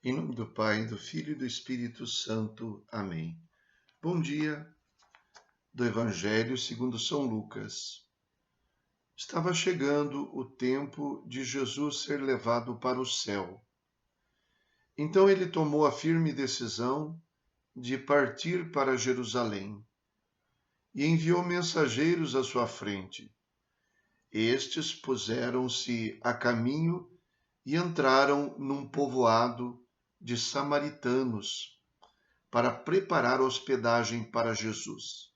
Em nome do Pai, do Filho e do Espírito Santo. Amém. Bom dia do Evangelho segundo São Lucas. Estava chegando o tempo de Jesus ser levado para o céu. Então ele tomou a firme decisão de partir para Jerusalém e enviou mensageiros à sua frente. Estes puseram-se a caminho e entraram num povoado de samaritanos para preparar hospedagem para Jesus.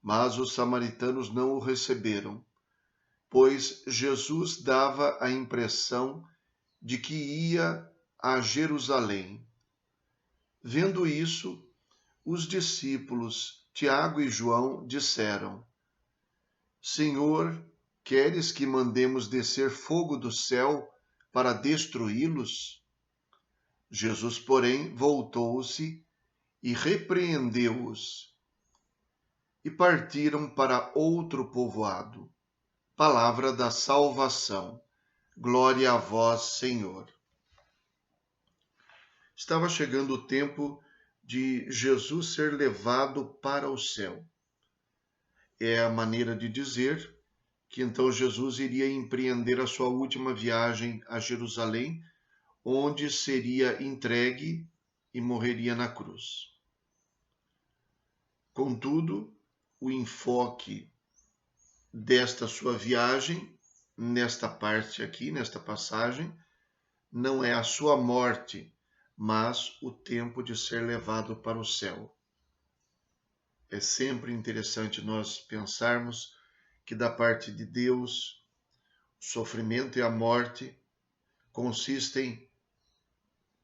Mas os samaritanos não o receberam, pois Jesus dava a impressão de que ia a Jerusalém. Vendo isso, os discípulos Tiago e João disseram: Senhor, queres que mandemos descer fogo do céu para destruí-los? Jesus, porém, voltou-se e repreendeu-os. E partiram para outro povoado. Palavra da salvação. Glória a vós, Senhor. Estava chegando o tempo de Jesus ser levado para o céu. É a maneira de dizer que então Jesus iria empreender a sua última viagem a Jerusalém, onde seria entregue e morreria na cruz. Contudo, o enfoque desta sua viagem, nesta parte aqui, nesta passagem, não é a sua morte, mas o tempo de ser levado para o céu. É sempre interessante nós pensarmos que da parte de Deus, o sofrimento e a morte consistem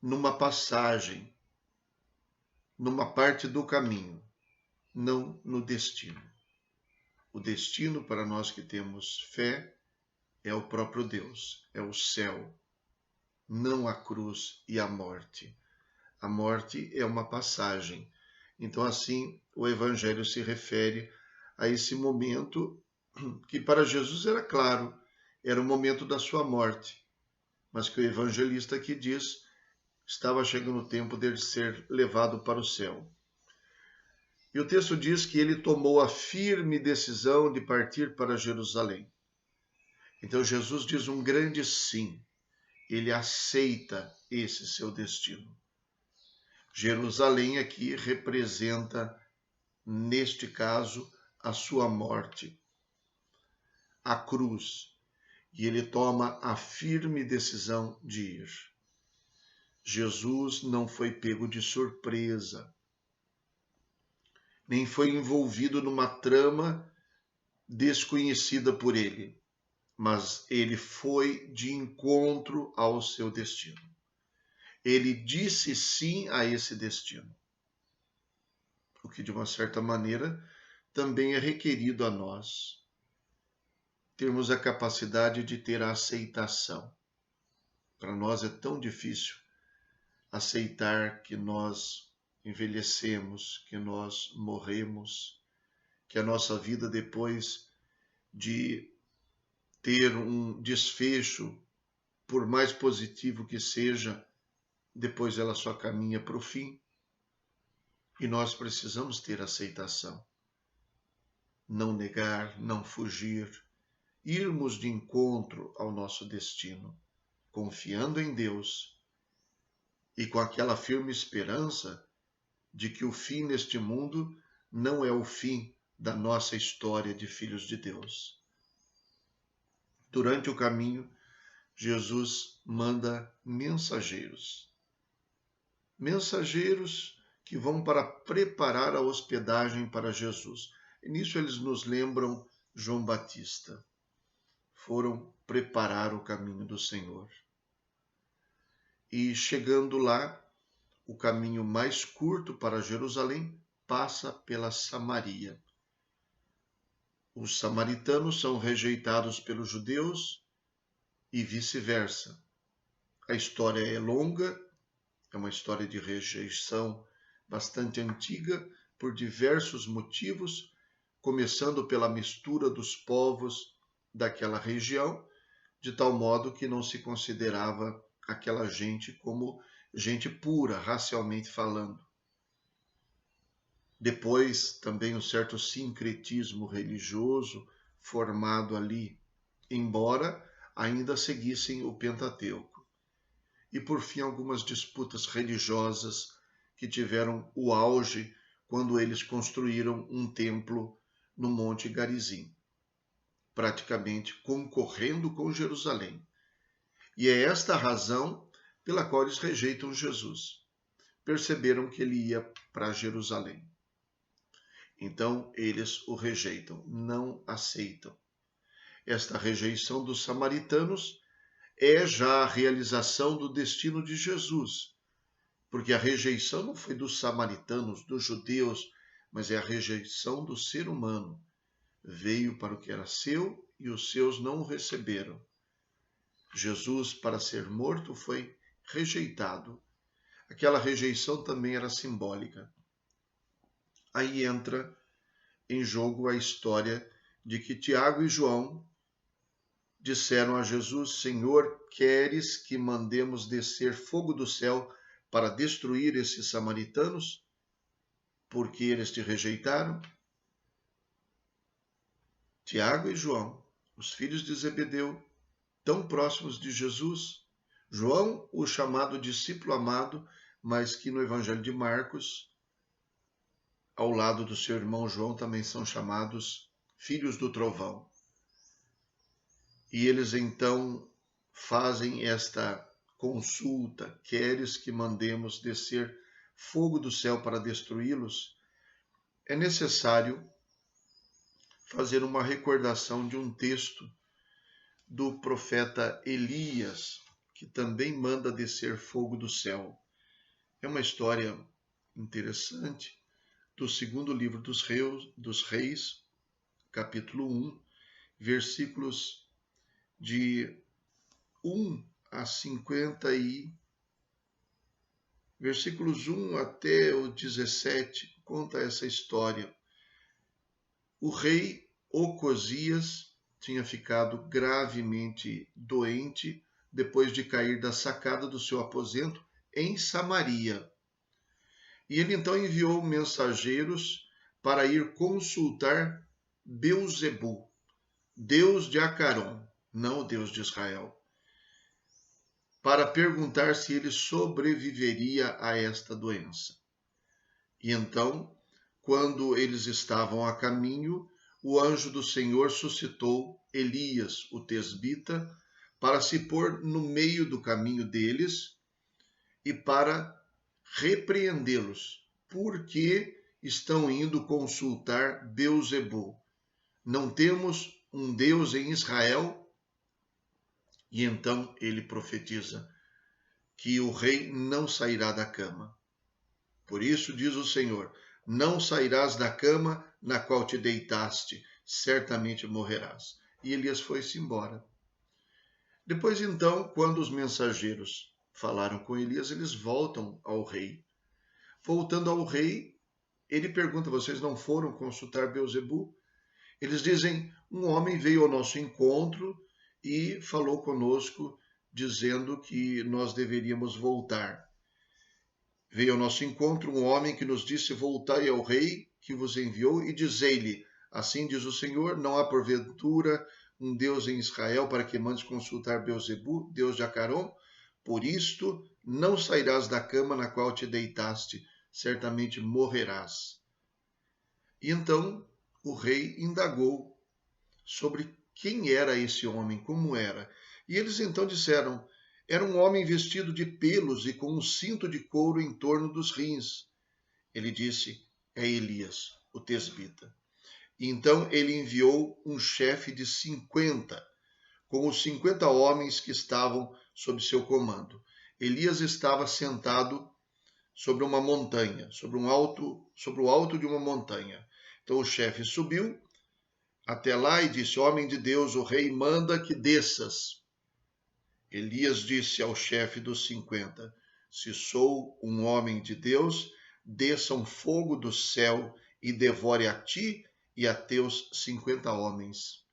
numa passagem, numa parte do caminho, não no destino. O destino para nós que temos fé é o próprio Deus, é o céu, não a cruz e a morte. A morte é uma passagem. Então, assim, o Evangelho se refere a esse momento que para Jesus era claro, era o momento da sua morte, mas que o evangelista aqui diz, estava chegando o tempo dele ser levado para o céu. E o texto diz que ele tomou a firme decisão de partir para Jerusalém. Então Jesus diz um grande sim. Ele aceita esse seu destino. Jerusalém aqui representa, neste caso, a sua morte, a cruz. E ele toma a firme decisão de ir. Jesus não foi pego de surpresa, nem foi envolvido numa trama desconhecida por ele, mas ele foi de encontro ao seu destino. Ele disse sim a esse destino, o que de uma certa maneira também é requerido a nós. Termos a capacidade de ter a aceitação. Para nós é tão difícil aceitar que nós envelhecemos, que nós morremos, que a nossa vida, depois de ter um desfecho, por mais positivo que seja, depois ela só caminha para o fim. E nós precisamos ter aceitação. Não negar, não fugir, irmos de encontro ao nosso destino, confiando em Deus e com aquela firme esperança de que o fim neste mundo não é o fim da nossa história de filhos de Deus. Durante o caminho, Jesus manda mensageiros. Mensageiros que vão para preparar a hospedagem para Jesus. E nisso eles nos lembram João Batista. Foram preparar o caminho do Senhor. E chegando lá, o caminho mais curto para Jerusalém passa pela Samaria. Os samaritanos são rejeitados pelos judeus e vice-versa. A história é longa, é uma história de rejeição bastante antiga, por diversos motivos, começando pela mistura dos povos daquela região, de tal modo que não se considerava aquela gente como gente pura, racialmente falando. Depois, também um certo sincretismo religioso formado ali, embora ainda seguissem o Pentateuco. E, por fim, algumas disputas religiosas que tiveram o auge quando eles construíram um templo no Monte Garizim, praticamente concorrendo com Jerusalém. E é esta a razão pela qual eles rejeitam Jesus. Perceberam que ele ia para Jerusalém. Então eles o rejeitam, não aceitam. Esta rejeição dos samaritanos é já a realização do destino de Jesus, porque a rejeição não foi dos samaritanos, dos judeus, mas é a rejeição do ser humano. Veio para o que era seu e os seus não o receberam. Jesus, para ser morto, foi rejeitado. Aquela rejeição também era simbólica. Aí entra em jogo a história de que Tiago e João disseram a Jesus: Senhor, queres que mandemos descer fogo do céu para destruir esses samaritanos, porque eles te rejeitaram? Tiago e João, os filhos de Zebedeu, tão próximos de Jesus. João, o chamado discípulo amado, mas que no Evangelho de Marcos, ao lado do seu irmão João, também são chamados filhos do trovão. E eles então fazem esta consulta: queres que mandemos descer fogo do céu para destruí-los? É necessário fazer uma recordação de um texto do profeta Elias, que também manda descer fogo do céu. É uma história interessante do segundo livro dos Reis, capítulo 1, versículos de 1 a 50 versículos 1 até o 17, conta essa história. O rei Ocosias tinha ficado gravemente doente depois de cair da sacada do seu aposento em Samaria. E ele então enviou mensageiros para ir consultar Beuzebu, deus de Acaron, não o Deus de Israel, para perguntar se ele sobreviveria a esta doença. E então, quando eles estavam a caminho, o anjo do Senhor suscitou Elias, o tesbita, para se pôr no meio do caminho deles e para repreendê-los, porque estão indo consultar Beuzebu. Não temos um Deus em Israel? E então ele profetiza que o rei não sairá da cama. Por isso diz o Senhor: não sairás da cama na qual te deitaste, certamente morrerás. E Elias foi-se embora. Depois então, quando os mensageiros falaram com Elias, eles voltam ao rei. Voltando ao rei, ele pergunta: vocês não foram consultar Beuzebu? Eles dizem: um homem veio ao nosso encontro e falou conosco, dizendo que nós deveríamos voltar. Veio ao nosso encontro um homem que nos disse: voltai ao rei que vos enviou e dizei-lhe: assim diz o Senhor, não há porventura um Deus em Israel para que mandes consultar Beuzebu, Deus de Acaron? Por isto não sairás da cama na qual te deitaste, certamente morrerás. E então o rei indagou sobre quem era esse homem, como era. E eles então disseram: era um homem vestido de pelos e com um cinto de couro em torno dos rins. Ele disse: é Elias, o tesbita. E então ele enviou um chefe de 50, com os 50 homens que estavam sob seu comando. Elias estava sentado sobre uma montanha, sobre o alto de uma montanha. Então o chefe subiu até lá e disse: homem de Deus, o rei manda que desças. Elias disse ao chefe dos 50: se sou um homem de Deus, desça um fogo do céu e devore a ti e a teus 50 homens.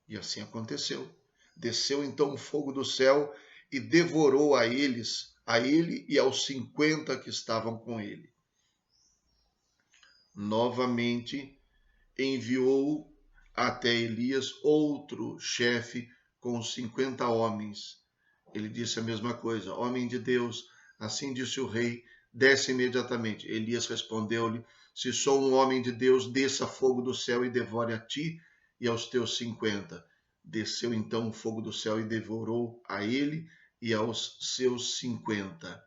E assim aconteceu. Desceu então o fogo do céu e devorou a eles, a ele e aos 50 que estavam com ele. Novamente enviou até Elias outro chefe com os 50 homens. Ele disse a mesma coisa: homem de Deus, assim disse o rei, desce imediatamente. Elias respondeu-lhe: se sou um homem de Deus, desça fogo do céu e devore a ti e aos teus 50. Desceu então o fogo do céu e devorou a ele e aos seus 50.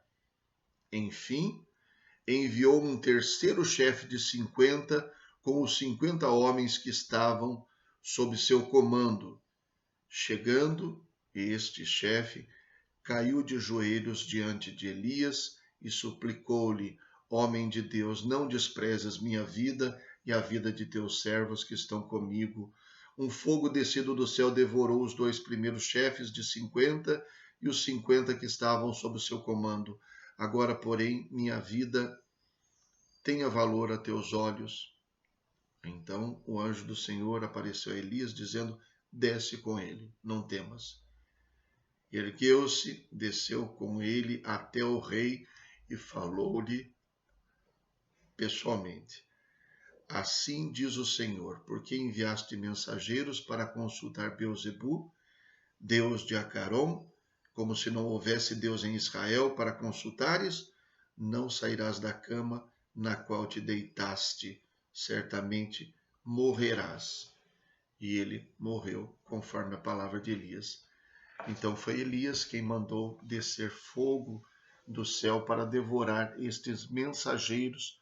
Enfim, enviou um terceiro chefe de 50 com os 50 homens que estavam sob seu comando. Chegando, este chefe caiu de joelhos diante de Elias e suplicou-lhe: homem de Deus, não desprezes minha vida e a vida de teus servos que estão comigo. Um fogo descido do céu devorou os 2 primeiros chefes de 50 e os 50 que estavam sob o seu comando. Agora, porém, minha vida tenha valor a teus olhos. Então o anjo do Senhor apareceu a Elias, dizendo: desce com ele, não temas. Ergueu-se, desceu com ele até o rei e falou-lhe pessoalmente: assim diz o Senhor, porque enviaste mensageiros para consultar Beelzebu, deus de Acarom, como se não houvesse Deus em Israel, para consultares? Não sairás da cama na qual te deitaste, certamente morrerás. E ele morreu, conforme a palavra de Elias. Então foi Elias quem mandou descer fogo do céu para devorar estes mensageiros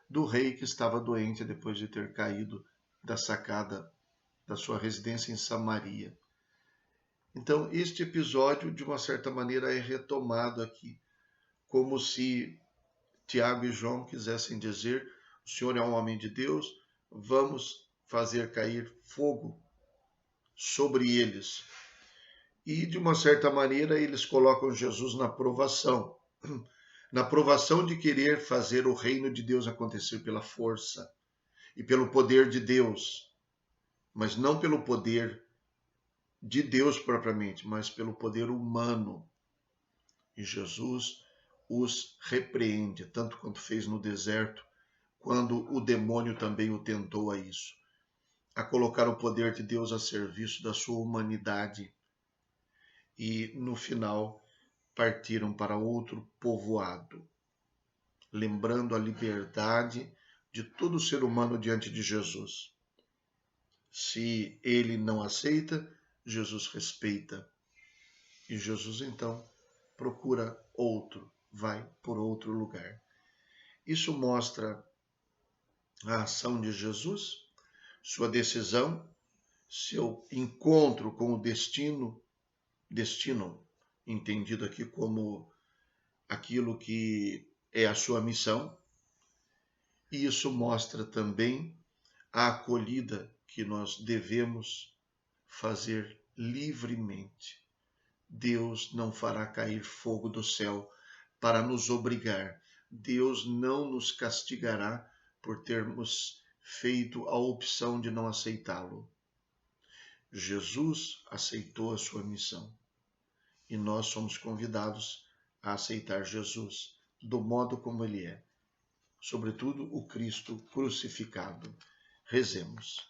do rei que estava doente depois de ter caído da sacada da sua residência em Samaria. Então, este episódio, de uma certa maneira, é retomado aqui, como se Tiago e João quisessem dizer: o Senhor é um homem de Deus, vamos fazer cair fogo sobre eles. E, de uma certa maneira, eles colocam Jesus na provação de querer fazer o reino de Deus acontecer pela força e pelo poder de Deus, mas não pelo poder de Deus propriamente, mas pelo poder humano. E Jesus os repreende, tanto quanto fez no deserto, quando o demônio também o tentou a isso, a colocar o poder de Deus a serviço da sua humanidade. E, no final, partiram para outro povoado, lembrando a liberdade de todo ser humano diante de Jesus. Se ele não aceita, Jesus respeita. E Jesus, então, procura outro, vai por outro lugar. Isso mostra a ação de Jesus, sua decisão, seu encontro com o destino entendido aqui como aquilo que é a sua missão. E isso mostra também a acolhida que nós devemos fazer livremente. Deus não fará cair fogo do céu para nos obrigar. Deus não nos castigará por termos feito a opção de não aceitá-lo. Jesus aceitou a sua missão e nós somos convidados a aceitar Jesus do modo como ele é, sobretudo o Cristo crucificado. Rezemos.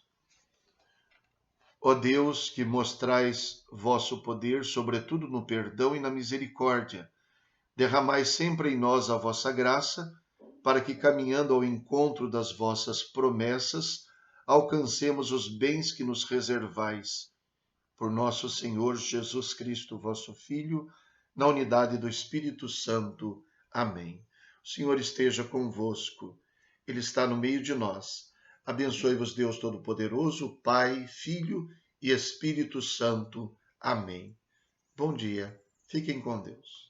Ó Deus, que mostrais vosso poder, sobretudo no perdão e na misericórdia, derramai sempre em nós a vossa graça, para que, caminhando ao encontro das vossas promessas, alcancemos os bens que nos reservais. Por nosso Senhor Jesus Cristo, vosso Filho, na unidade do Espírito Santo. Amém. O Senhor esteja convosco. Ele está no meio de nós. Abençoe-vos Deus Todo-Poderoso, Pai, Filho e Espírito Santo. Amém. Bom dia. Fiquem com Deus.